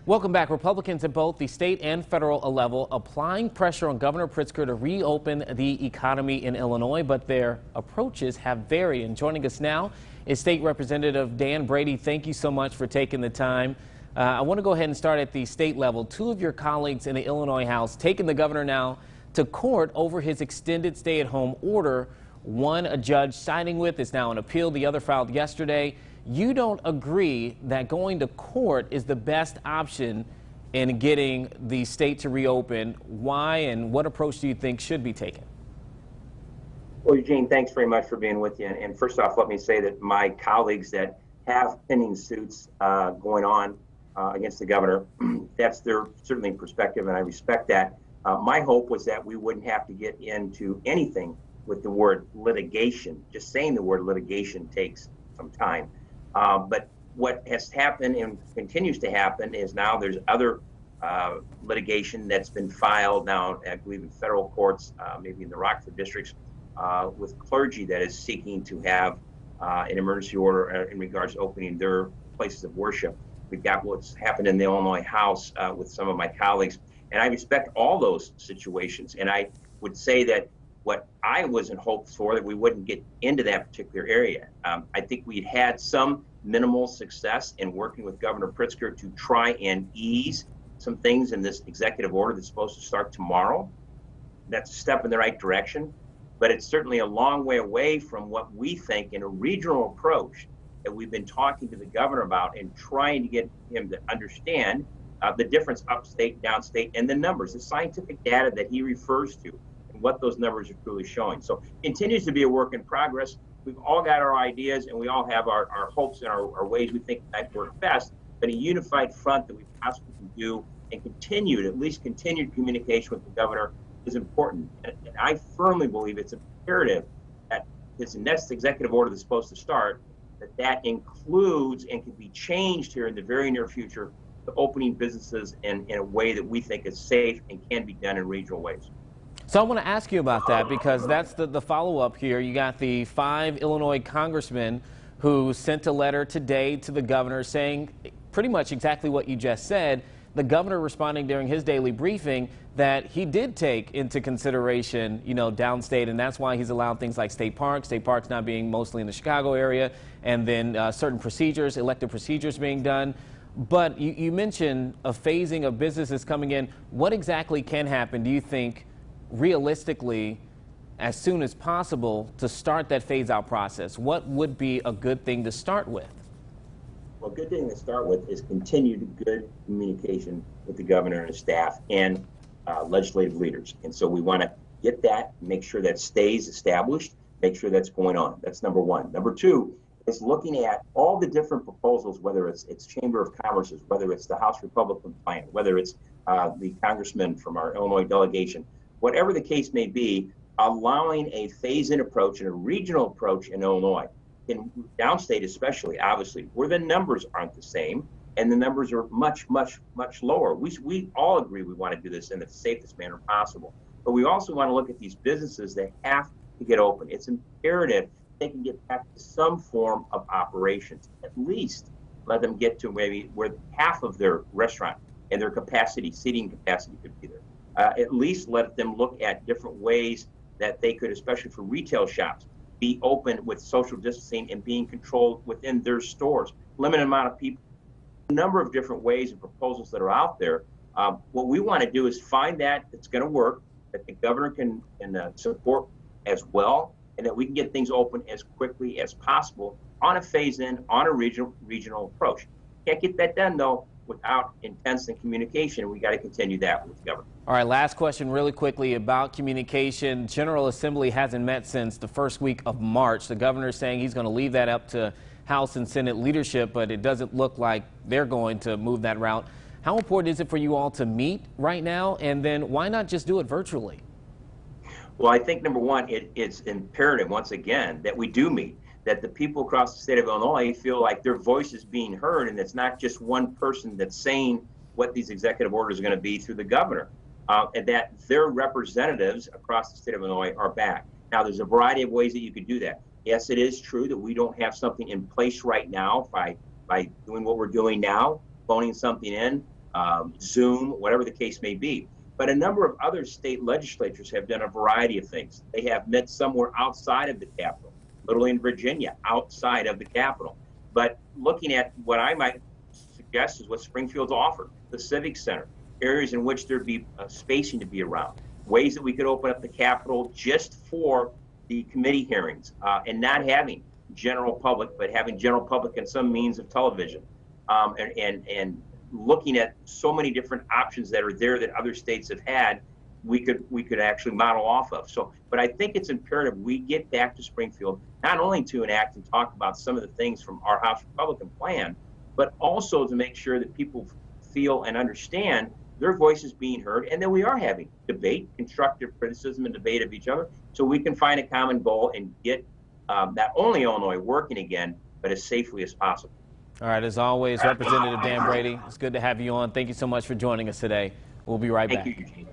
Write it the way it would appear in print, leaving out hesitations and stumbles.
Welcome back. Republicans at both the state and federal level applying pressure on Governor Pritzker to reopen the economy in Illinois, but their approaches have varied. And joining us now is State Representative Dan Brady. Thank you so much for taking the time. I want to go ahead and start at the state level. Two of your colleagues in the Illinois House taking the governor now to court over his extended stay-at-home order. One, a judge siding with, is now an appeal. The other filed yesterday. You don't agree that going to court is the best option in getting the state to reopen. Why and what approach do you think should be taken? Well, Eugene, thanks very much for being with you. And first off, let me say that my colleagues that have pending suits going on against the governor, that's their certainly perspective, and I respect that. My hope was that we wouldn't have to get into anything with the word litigation. Just saying the word litigation takes some time. But what has happened and continues to happen is now there's other litigation that's been filed now, I believe, in federal courts, maybe in the Rockford districts, with clergy that is seeking to have an emergency order in regards to opening their places of worship. We've got what's happened in the Illinois House with some of my colleagues, and I respect all those situations. And I would say that what I wasn't hoped for, that we wouldn't get into that particular area. I think we'd had some minimal success in working with Governor Pritzker to try and ease some things in this executive order that's supposed to start tomorrow. That's a step in the right direction, but it's certainly a long way away from what we think in a regional approach that we've been talking to the governor about and trying to get him to understand the difference upstate, downstate, and the numbers, the scientific data that he refers to, and what those numbers are truly showing. So continues to be a work in progress. We've all got our ideas and we all have our hopes and our ways we think that work best, but a unified front that we possibly can do and at least continued communication with the governor is important. And I firmly believe it's imperative that this next executive order that's supposed to start, that includes and can be changed here in the very near future to opening businesses in a way that we think is safe and can be done in regional ways. So I want to ask you about that, because that's the follow-up here. You got the 5 Illinois congressmen who sent a letter today to the governor saying pretty much exactly what you just said. The governor responding during his daily briefing that he did take into consideration, downstate, and that's why he's allowed things like state parks now being mostly in the Chicago area, and then certain procedures, elective procedures being done. But you mentioned a phasing of businesses coming in. What exactly can happen, do you think, realistically, as soon as possible to start that phase-out process? What would be a good thing to start with? Well, a good thing to start with is continued good communication with the governor and his staff and legislative leaders. And so we want to get that, make sure that stays established, make sure that's going on. That's number one. Number two is looking at all the different proposals, whether it's Chamber of Commerce's, whether it's the House Republican plan, whether it's the congressman from our Illinois delegation. Whatever the case may be, allowing a phase-in approach and a regional approach in Illinois, in downstate especially, obviously, where the numbers aren't the same and the numbers are much, much, much lower. We all agree we want to do this in the safest manner possible. But we also want to look at these businesses that have to get open. It's imperative they can get back to some form of operations. At least let them get to maybe where half of their restaurant and their capacity, seating capacity, could be there. At least let them look at different ways that they could, especially for retail shops, be open with social distancing and being controlled within their stores. Limited amount of people, a number of different ways and proposals that are out there. What we want to do is find that it's going to work, that the governor can support as well, and that we can get things open as quickly as possible on a phase-in, on a regional approach. Can't get that done, though, without intense communication. We got to continue that with the government. All right, last question really quickly about communication. General Assembly hasn't met since the first week of March. The governor is saying he's going to leave that up to House and Senate leadership, but it doesn't look like they're going to move that route. How important is it for you all to meet right now? And then why not just do it virtually? Well, I think number one, it's imperative, once again, that we do meet, that the people across the state of Illinois feel like their voice is being heard, and it's not just one person that's saying what these executive orders are going to be through the governor, and that their representatives across the state of Illinois are back. Now, there's a variety of ways that you could do that. Yes, it is true that we don't have something in place right now by doing what we're doing now, phoning something in. Zoom, whatever the case may be. But a number of other state legislatures have done a variety of things. They have met somewhere outside of the Capitol, literally in Virginia, outside of the Capitol. But looking at what I might suggest is what Springfield's offered, the Civic Center, areas in which there'd be spacing to be around, ways that we could open up the Capitol just for the committee hearings and not having general public, but having general public in some means of television, and looking at so many different options that are there that other states have had, we could actually model off of. So, but I think it's imperative we get back to Springfield, not only to enact and talk about some of the things from our House Republican plan, but also to make sure that people feel and understand their voices being heard, and that we are having debate, constructive criticism and debate of each other, so we can find a common goal and get not only Illinois working again, but as safely as possible. All right, as always, Representative Dan Brady, it's good to have you on. Thank you so much for joining us today. We'll be right back. Thank you, Eugene.